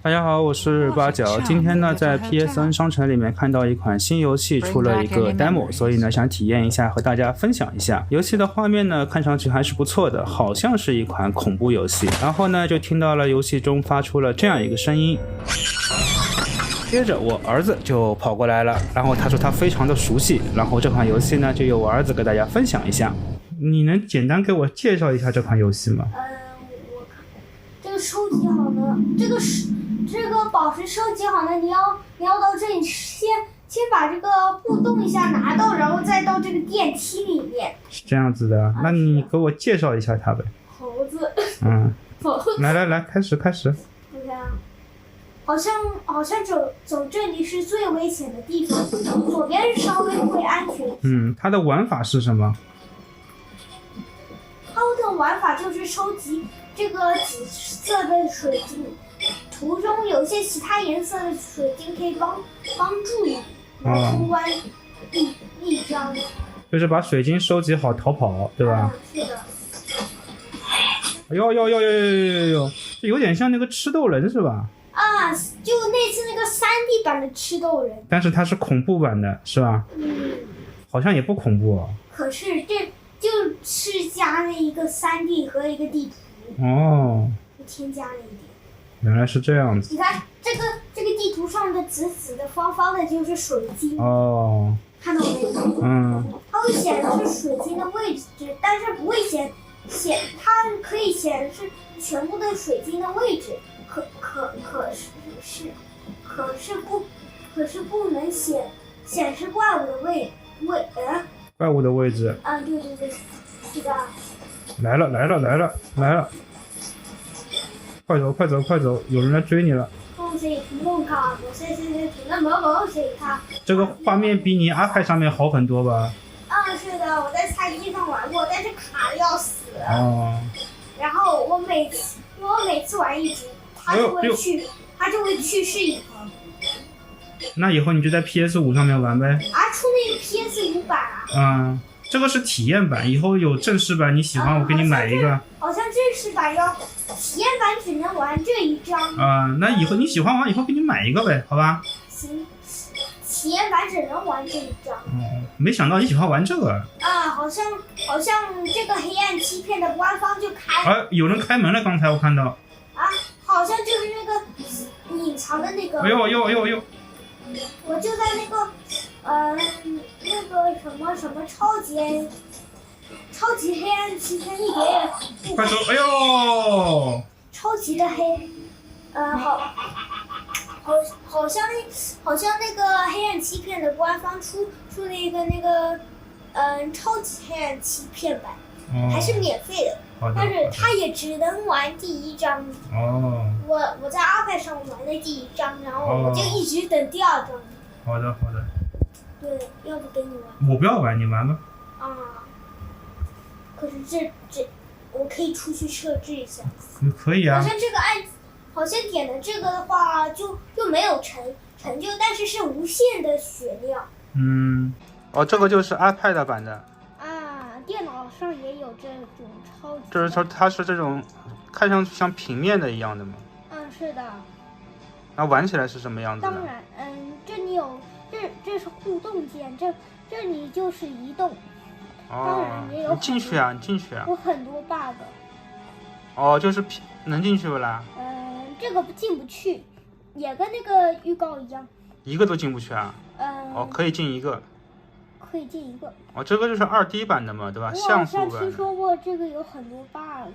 大家好，我是八角。今天呢，在 PSN 商城里面看到一款新游戏出了一个 demo， 所以呢，想体验一下，和大家分享一下。游戏的画面呢，看上去还是不错的，好像是一款恐怖游戏。然后呢，就听到了游戏中发出了这样一个声音。接着我儿子就跑过来了，然后他说他非常的熟悉，然后这款游戏呢，就由我儿子给大家分享一下。你能简单给我介绍一下这款游戏吗？我看这个收集好呢，这个宝石收集好呢，你要到这里先把这个互动一下拿到，然后再到这个电梯里面。是这样子的，那你给我介绍一下它呗。猴子。猴子。来，开始。你看，好像走这里是最危险的地方，左边是稍微会安全。它的玩法是什么？它的玩法就是收集这个紫色的水晶，途中有一些其他颜色的水晶可以帮助你来通关一张。就是把水晶收集好逃跑，对吧？是的。哎呦，这有点像那个吃豆人是吧？就那次那个3D 版的吃豆人。但是它是恐怖版的，是吧？好像也不恐怖哦。可是这就是加了一个3D 和一个地图。就添加了一点。原来是这样子。你看这个地图上的紫紫的方方的就是水晶。看到没有？它会显示水晶的位置，但是不会它可以显示全部的水晶的位置，可是不能显示怪物的怪物的位置。对，这个。来了！快走！有人来追你了。这个画面比你阿派上面好很多吧？是的，我在菜机上玩过，但是卡的要死。然后我每次玩一局，他就会去试一盘。那以后你就在 PS5 上面玩呗。出那个 PS5 版啊？这个是体验版，以后有正式版，你喜欢我给你买一个。好像正式版体验版只能玩这一章。那以后你喜欢玩，以后给你买一个呗，好吧？行，体验版只能玩这一章。没想到你喜欢玩这个。好像这个黑暗欺骗的官方就开。有人开门了，刚才我看到。好像就是那个隐藏的那个。哎呦！我就在那个什么超级黑暗欺骗一点也不快走！哎呦！超级的黑，好像那个黑暗欺骗的官方出了一个那个超级黑暗欺骗版，还是免费的。但是它也只能玩第一章。我在阿派上玩的第一章，然后我就一直等第二章。好的。对，要不给你玩？我不要玩，你玩吧。可是这我可以出去设置一下。可以啊。好像点了这个的话就没有成就，但是是无限的血量。这个就是 iPad 版的。电脑上也有这种超级。就是说它是这种看上去像平面的一样的吗？是的。那玩起来是什么样子的？当然，这里有这是互动键，这里就是移动。当然也有。你进去啊！有很多 bug。就是能进去不啦？这个进不去，也跟那个预告一样。一个都进不去啊？可以进一个。这个就是2D 版的嘛，对吧？像素版。我好像听说过这个有很多 bug。